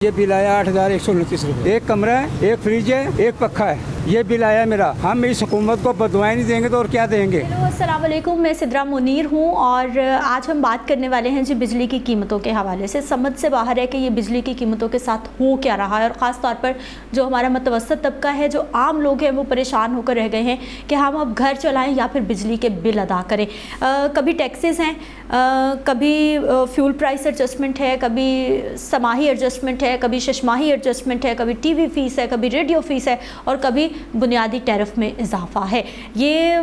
ये बिल आया 8,129 रुपये। एक कमरा है, एक फ्रिज है, एक पक्का है। ये बिल आया मेरा। हम इस हुकूमत को बदवाएं नहीं देंगे तो और क्या देंगे। हेलो अस्सलाम वालेकुम, मैं सिद्रा मुनीर हूँ और आज हम बात करने वाले हैं जी बिजली की कीमतों के हवाले से। समझ से बाहर है कि ये बिजली की कीमतों के साथ हो क्या रहा है और ख़ास तौर पर जो हमारा मतवसत तबका है, जो आम लोग हैं, वो परेशान होकर रह गए हैं कि हम अब घर चलाएँ या फिर बिजली के बिल अदा करें। कभी टैक्सेस हैं, कभी फ्यूल प्राइस एडजस्टमेंट है, कभी समाही एडजस्टमेंट है, कभी शशमाही एडजस्टमेंट है, कभी टीवी फ़ीस है, कभी रेडियो फ़ीस है और कभी बुनियादी टैरिफ में इजाफा है। ये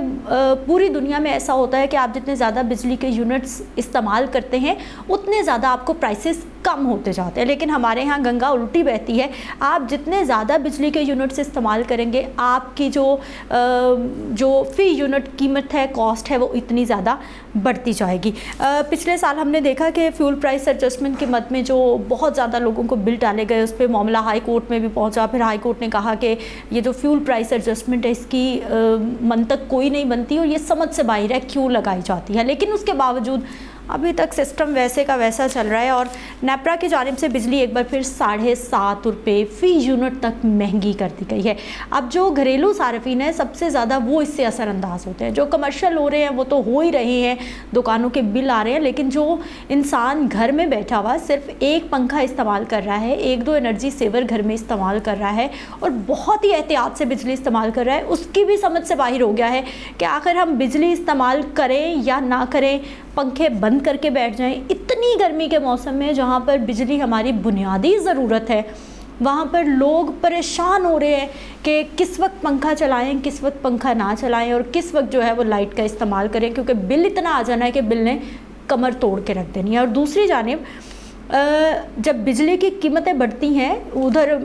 पूरी दुनिया में ऐसा होता है कि आप जितने ज़्यादा बिजली के यूनिट्स इस्तेमाल करते हैं उतने ज़्यादा आपको प्राइसेस कम होते जाते हैं, लेकिन हमारे यहाँ गंगा उल्टी बहती है। आप जितने ज़्यादा बिजली के यूनिट्स इस्तेमाल करेंगे, आपकी जो फ़ी यूनिट कीमत है, कॉस्ट है, वो इतनी ज़्यादा बढ़ती जाएगी। पिछले साल हमने देखा कि फ्यूल प्राइस एडजस्टमेंट के मद में जो बहुत ज़्यादा लोगों को बिल डाले गए, उस पर मामला हाई कोर्ट में भी पहुंचा। फिर हाई कोर्ट ने कहा कि ये जो फ्यूल प्राइस एडजस्टमेंट है, इसकी मंतक कोई नहीं बनती और ये समझ से बाहर है क्यों लगाई जाती है। लेकिन उसके बावजूद अभी तक सिस्टम वैसे का वैसा चल रहा है और नेपरा की जानिब से बिजली एक बार फिर 7.5 रुपये फ़ी यूनिट तक महंगी कर दी गई है। अब जो घरेलू सार्फिन है, सबसे ज़्यादा वो इससे असरअंदाज होते हैं। जो कमर्शियल हो रहे हैं वो तो हो ही रहे हैं, दुकानों के बिल आ रहे हैं, लेकिन जो इंसान घर में बैठा हुआ सिर्फ एक पंखा इस्तेमाल कर रहा है, एक दो एनर्जी सेवर घर में इस्तेमाल कर रहा है और बहुत ही एहतियात से बिजली इस्तेमाल कर रहा है, उसकी भी समझ से बाहर हो गया है कि आखिर हम बिजली इस्तेमाल करें या ना करें, पंखे बंद करके बैठ जाएं। इतनी गर्मी के मौसम में जहाँ पर बिजली हमारी बुनियादी ज़रूरत है, वहाँ पर लोग परेशान हो रहे हैं कि किस वक्त पंखा चलाएं, किस वक्त पंखा ना चलाएं और किस वक्त जो है वो लाइट का इस्तेमाल करें, क्योंकि बिल इतना आ जाना है कि बिल ने कमर तोड़ के रख देनी है। और दूसरी जानिब जब बिजली की कीमतें बढ़ती हैं, उधर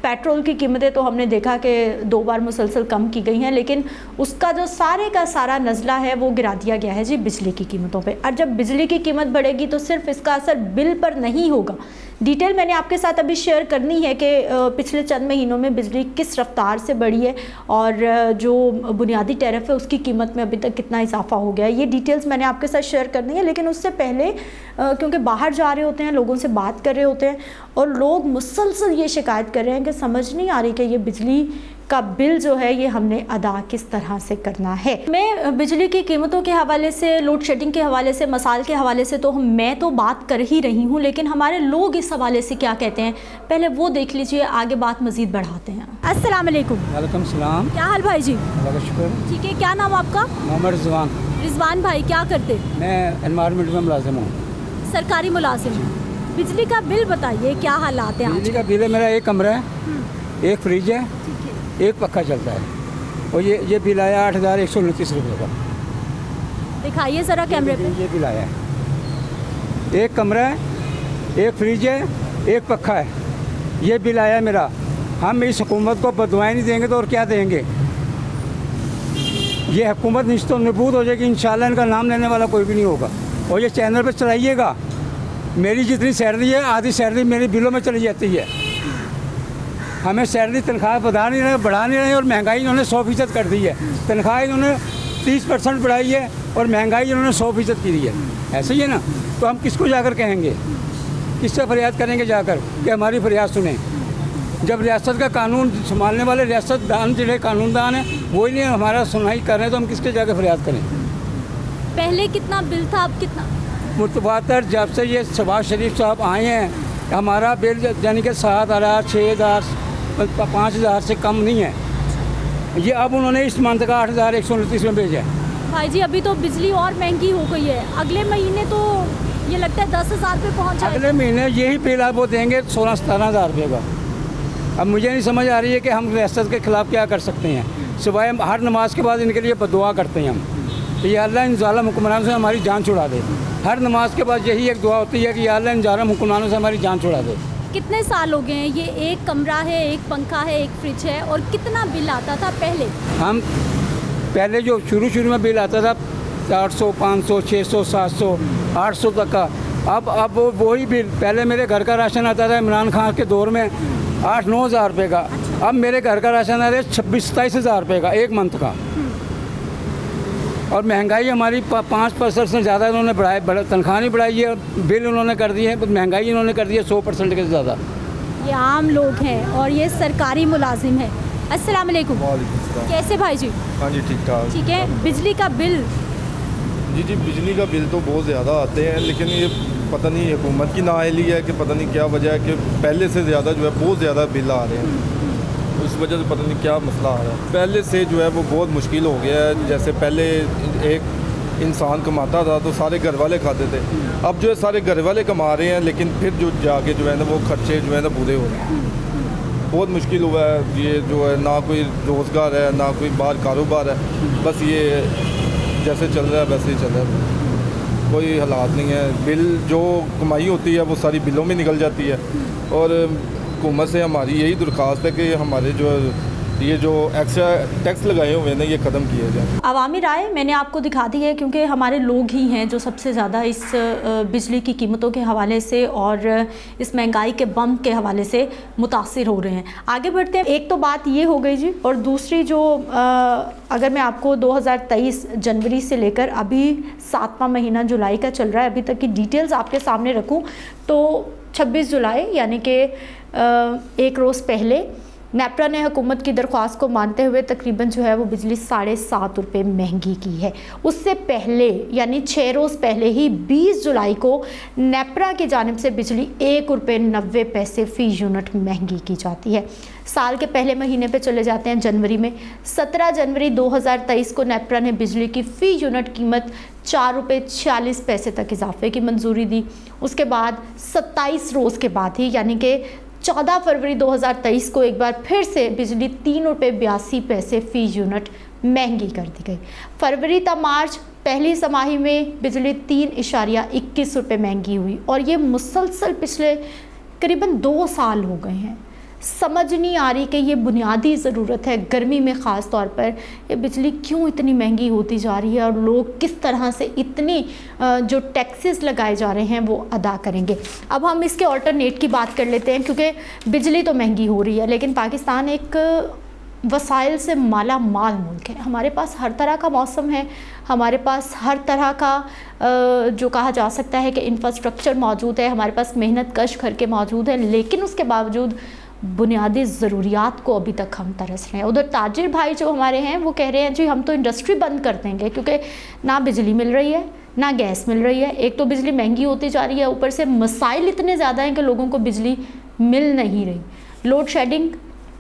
पेट्रोल की कीमतें तो हमने देखा कि 2 बार मुसलसल कम की गई हैं, लेकिन उसका जो सारे का सारा नज़ला है वो गिरा दिया गया है जी बिजली की कीमतों पे। और जब बिजली की कीमत बढ़ेगी तो सिर्फ इसका असर बिल पर नहीं होगा। डिटेल मैंने आपके साथ अभी शेयर करनी है कि पिछले चंद महीनों में बिजली किस रफ्तार से बढ़ी है और जो बुनियादी टैरिफ है उसकी कीमत में अभी तक कितना इजाफा हो गया है। ये डिटेल्स मैंने आपके साथ शेयर करनी है, लेकिन उससे पहले क्योंकि बाहर जा रहे होते हैं, लोगों से बात कर रहे होते हैं और लोग मुसलसल ये शिकायत कर रहे हैं कि समझ नहीं आ रही कि ये बिजली का बिल जो है ये हमने अदा किस तरह से करना है। मैं बिजली की कीमतों के हवाले से, लोड शेडिंग के हवाले से, मसाल के हवाले से तो मैं तो बात कर ही रही हूँ, लेकिन हमारे लोग इस हवाले से क्या कहते हैं पहले वो देख लीजिए, आगे बात मज़ीद बढ़ाते हैं। अस्सलाम वालेकुम। वालेकुम सलाम। क्या हाल भाई जी? अल्लाह का शुक्र। ठीक है, क्या नाम आपका? मोहम्मद रिजवान। रिजवान भाई, क्या करते? मैं एनवायरनमेंट में मुलाजिम हूँ, सरकारी मुलाजिम। बिजली का बिल बताइए, क्या हालात हैं? बिजली का बिल है मेरा, एक कमरा है, एक फ्रिज है, एक पक्का चलता है और ये बिल आया 8,129 रुपये का। दिखाइए ज़रा कैमरे पे। ये बिल आया है। एक कमरा है, एक फ्रिज है, एक पक्का है। ये बिल आया मेरा। हम इस हुकूमत को बदवाएं नहीं देंगे तो और क्या देंगे। ये हुकूमत निश्चित नबूद हो जाएगी इंशाल्लाह, इनका नाम लेने वाला कोई भी नहीं होगा। और ये चैनल पर चलाइएगा, मेरी जितनी सैलरी है आधी सैलरी मेरे बिलों में चली जाती है। हमें सैलरी तनख्वाह बढ़ा नहीं रहे और महंगाई इन्होंने 100% कर दी है। तनख्वाह इन्होंने 30% बढ़ाई है और महंगाई इन्होंने 100% की दी है। ऐसे ही है ना, तो हम किसको जाकर कहेंगे, किससे फरियाद करेंगे जाकर कि हमारी फरियाद सुने। जब रियासत का कानून संभालने वाले रियासतदान जिले कानूनदान हैं वही नहीं हमारा सुनवाई कर रहे हैं, तो हम किसके जाकर फरियाद करें। पहले कितना बिल था, अब कितना? मुतवातर जब से ये शहबाज शरीफ साहब आए हैं, हमारा बिल यानी कि 7,000, 6,000, 5,000 से कम नहीं है। ये अब उन्होंने इस मंथ का 8,129 में भेजा है। भाई जी, अभी तो बिजली और महंगी हो गई है, अगले महीने तो ये लगता है 10,000 पे पहुँच जाएगा। अगले महीने यही बिल आप वो देंगे 16-17,000 रुपये का। अब मुझे नहीं समझ आ रही है कि हम रियासत के ख़िलाफ़ क्या कर सकते हैं, सिवाय हर नमाज के बाद इनके लिए बदुआ करते हैं हम, तो ये अल्लाह इन ज़ालिम हुक्मरानों से हमारी जान छुड़ा दे। हर नमाज के बाद यही एक दुआ होती है कि अल्लाह इन ज़ालिम हुक्मरानों से हमारी जान छुड़ा दे। कितने साल हो गए हैं? ये एक कमरा है, एक पंखा है, एक फ्रिज है, और कितना बिल आता था पहले? हम पहले जो शुरू में बिल आता था 400, 500, 600, 700, 800 तक का। अब वही बिल, पहले मेरे घर का राशन आता था इमरान खान के दौर में 8-9 हज़ार रुपये का। अब मेरे घर का राशन आ रहा है 26-27 हज़ार रुपये का एक मंथ का। और महंगाई हमारी 5% से ज़्यादा इन्होंने तनख्वाह नहीं बढ़ाई है, बिल उन्होंने कर दिए हैं, महंगाई इन्होंने कर दी है 100% के ज़्यादा। ये आम लोग हैं और ये सरकारी मुलाजिम हैं। अस्सलाम वालेकुम। कैसे भाई जी? हाँ जी, ठीक ठाक। ठीक है। बिजली का बिल? जी, बिजली का बिल तो बहुत ज़्यादा आते हैं, लेकिन ये पता नहीं हुकूमत की नाअहली है कि पता नहीं क्या वजह है कि पहले से ज़्यादा जो है बहुत ज़्यादा बिल आ रहे हैं। उस वजह से पता नहीं क्या मसला आ रहा है। पहले से जो है वो बहुत मुश्किल हो गया है। जैसे पहले एक इंसान कमाता था तो सारे घर वाले खाते थे, अब जो है सारे घर वाले कमा रहे हैं, लेकिन फिर जो जाके जो है ना वो खर्चे जो है ना पूरे हो रहे हैं। बहुत मुश्किल हुआ है। ये जो है ना कोई रोज़गार है, ना कोई बाहर कारोबार है, बस ये जैसे चल रहा है वैसे ही चल रहा है, कोई हालात नहीं है। बिल जो कमाई होती है वो सारी बिलों में निकल जाती है। और हुकूमत से हमारी यही दरख्वास्त है कि हमारे ये जो एक्स्ट्रा टैक्स लगाए हुए हैं ना ये ख़त्म किए जाए। अवामी राय मैंने आपको दिखा दी है, क्योंकि हमारे लोग ही हैं जो सबसे ज़्यादा इस बिजली की कीमतों के हवाले से और इस महंगाई के बम के हवाले से मुतासिर हो रहे हैं। आगे बढ़ते हैं। एक तो बात ये हो गई जी, और दूसरी जो अगर मैं आपको 2023 जनवरी से लेकर अभी 7वां महीना जुलाई का चल रहा है, अभी तक की डिटेल्स आपके सामने रखूं तो 26 जुलाई यानी कि एक रोज़ पहले नेपरा ने हुकूमत की दरख्वास्त को मानते हुए तकरीबन जो है वो बिजली 7.5 रुपये महंगी की है। उससे पहले यानी 6 रोज़ पहले ही 20 जुलाई को नेपरा की जानिब से बिजली 1 रुपये 90 पैसे फ़ी यूनिट महंगी की जाती है। साल के पहले महीने पे चले जाते हैं जनवरी में। 17 जनवरी 2023 को नेपरा ने बिजली की फ़ी यूनिट कीमत 4 रुपये 46 पैसे तक इजाफे की मंजूरी दी। उसके बाद 27 रोज़ के बाद ही यानी कि 14 फरवरी 2023 को एक बार फिर से बिजली 3 रुपये 82 पैसे फ़ी यूनिट महंगी कर दी गई। फरवरी तक मार्च पहली समाही में बिजली 3.21 रुपये महंगी हुई और ये मुसलसल पिछले करीबन 2 साल हो गए हैं। समझ नहीं आ रही कि ये बुनियादी ज़रूरत है, गर्मी में ख़ास तौर पर ये बिजली क्यों इतनी महंगी होती जा रही है और लोग किस तरह से इतनी जो टैक्सेस लगाए जा रहे हैं वो अदा करेंगे। अब हम इसके ऑल्टरनेट की बात कर लेते हैं, क्योंकि बिजली तो महंगी हो रही है लेकिन पाकिस्तान एक वसाइल से माला माल मुल्क है। हमारे पास हर तरह का मौसम है, हमारे पास हर तरह का जो कहा जा सकता है कि इंफ्रास्ट्रक्चर मौजूद है, हमारे पास मेहनत कश करके मौजूद है, लेकिन उसके बावजूद बुनियादी ज़रूरियात को अभी तक हम तरस रहे हैं। उधर ताजिर भाई जो हमारे हैं वो कह रहे हैं जी हम तो इंडस्ट्री बंद कर देंगे, क्योंकि ना बिजली मिल रही है ना गैस मिल रही है। एक तो बिजली महंगी होती जा रही है, ऊपर से मसाइल इतने ज़्यादा हैं कि लोगों को बिजली मिल नहीं रही। लोड शेडिंग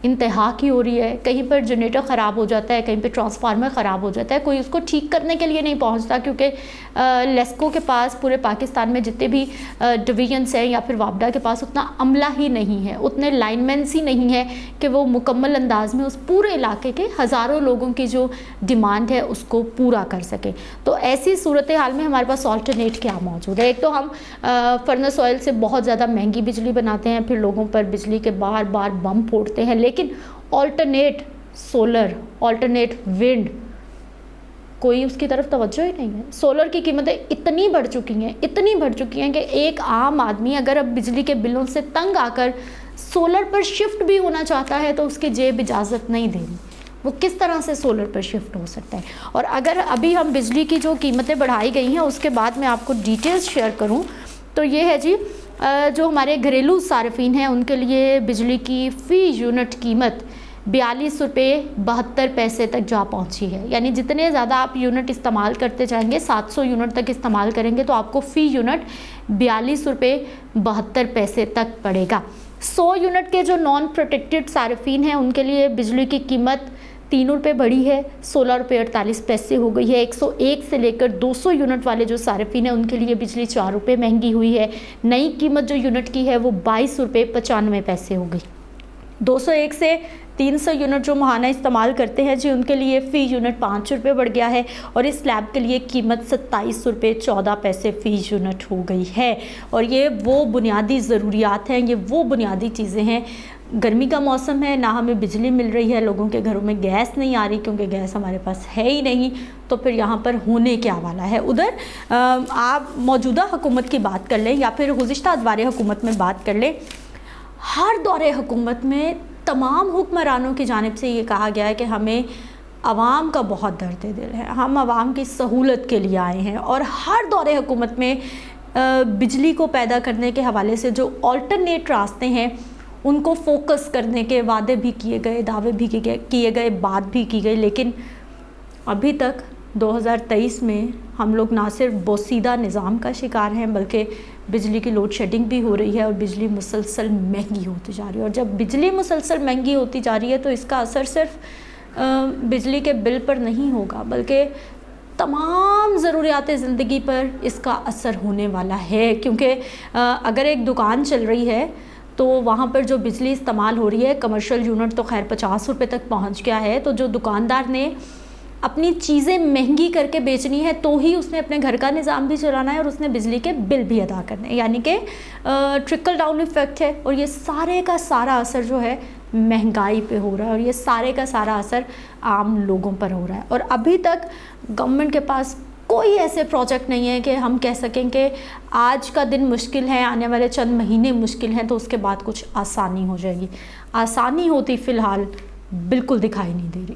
इंतहा की हो रही है, कहीं पर जनरेटर ख़राब हो जाता है, कहीं पर ट्रांसफार्मर ख़राब हो जाता है, कोई उसको ठीक करने के लिए नहीं पहुंचता, क्योंकि लेस्को के पास पूरे पाकिस्तान में जितने भी डिवीजन्स हैं या फिर वापडा के पास उतना अमला ही नहीं है, उतने लाइनमैन्स ही नहीं है कि वो मुकम्मल अंदाज में उस पूरे इलाके के हज़ारों लोगों की जो डिमांड है उसको पूरा कर सके। तो ऐसी सूरत हाल में हमारे पास ऑल्टरनेट क्या मौजूद है? एक तो हम फर्नेस ऑयल से बहुत ज़्यादा महंगी बिजली बनाते हैं, फिर लोगों पर बिजली के बार बार बम फोड़ते हैं, लेकिन ऑल्टरनेट सोलर, ऑल्टरनेट विंड, कोई उसकी तरफ तवज्जो ही नहीं है। सोलर की कीमतें इतनी बढ़ चुकी हैं कि एक आम आदमी अगर अब बिजली के बिलों से तंग आकर सोलर पर शिफ्ट भी होना चाहता है तो उसकी जेब इजाज़त नहीं दे रही। वो किस तरह से सोलर पर शिफ्ट हो सकता है? और अगर अभी हम बिजली की जो कीमतें बढ़ाई गई हैं उसके बाद मैं आपको डिटेल्स शेयर करूं तो ये है जी, जो हमारे घरेलू सार्फिन हैं उनके लिए बिजली की फ़ी यूनिट कीमत 42 रुपये 72 पैसे तक जा पहुंची है। यानी जितने ज़्यादा आप यूनिट इस्तेमाल करते जाएंगे, 700 यूनिट तक इस्तेमाल करेंगे तो आपको फ़ी यूनिट 42 रुपये 72 पैसे तक पड़ेगा। 100 यूनिट के जो नॉन प्रोटेक्टेड सार्फिन हैं उनके लिए बिजली की कीमत 3 रुपये बढ़ी है, 16 रुपये 48 पैसे हो गई है। 101 से लेकर 200 यूनिट वाले जो सार्फिन हैं उनके लिए बिजली 4 रुपये महंगी हुई है। नई कीमत जो यूनिट की है वो 22 रुपये 95 पैसे हो गई। 201 से 300 यूनिट जो महाना इस्तेमाल करते हैं जी उनके लिए फ़ी यूनिट 5 रुपये बढ़ गया है और इस स्लैब के लिए कीमत 27 रुपये 14 पैसे फ़ी यूनिट हो गई है। और ये वो बुनियादी ज़रूरियात हैं, ये वो बुनियादी चीज़ें हैं। गर्मी का मौसम है, ना हमें बिजली मिल रही है, लोगों के घरों में गैस नहीं आ रही क्योंकि गैस हमारे पास है ही नहीं, तो फिर यहाँ पर होने क्या वाला है? उधर आप मौजूदा हुकूमत की बात कर लें या फिर गुज़िश्ता दौरे हुकूमत में बात कर लें, हर दौरे हुकूमत में तमाम हुक्मरानों की जानिब से ये कहा गया है कि हमें आवाम का बहुत दर्द दिल है। हम आवाम की सहूलत के लिए आए हैं और हर दौरे हुकूमत में बिजली को पैदा करने के हवाले से जो ऑल्टरनेट रास्ते हैं उनको फोकस करने के वादे भी किए गए, दावे भी किए गए, बात भी की गई, लेकिन अभी तक 2023 में हम लोग ना सिर्फ बोसीदा निज़ाम का शिकार हैं बल्कि बिजली की लोड शेडिंग भी हो रही है और बिजली मुसलसल महंगी होती जा रही है। और जब बिजली मुसलसल महंगी होती जा रही है तो इसका असर सिर्फ बिजली के बिल पर नहीं होगा बल्कि तमाम ज़रूरियात ज़िंदगी पर इसका असर होने वाला है। क्योंकि अगर एक दुकान चल रही है तो वहाँ पर जो बिजली इस्तेमाल हो रही है, कमर्शियल यूनिट तो खैर 50 रुपये तक पहुँच गया है, तो जो दुकानदार ने अपनी चीज़ें महंगी करके बेचनी है तो ही उसने अपने घर का निज़ाम भी चलाना है और उसने बिजली के बिल भी अदा करने हैं, यानी कि ट्रिकल डाउन इफ़ेक्ट है। और ये सारे का सारा असर जो है महंगाई पे हो रहा है और ये सारे का सारा असर आम लोगों पर हो रहा है। और अभी तक गवर्नमेंट के पास कोई ऐसे प्रोजेक्ट नहीं है कि हम कह सकें कि आज का दिन मुश्किल है, आने वाले चंद महीने मुश्किल हैं तो उसके बाद कुछ आसानी हो जाएगी। आसानी होती फ़िलहाल बिल्कुल दिखाई नहीं दे रही।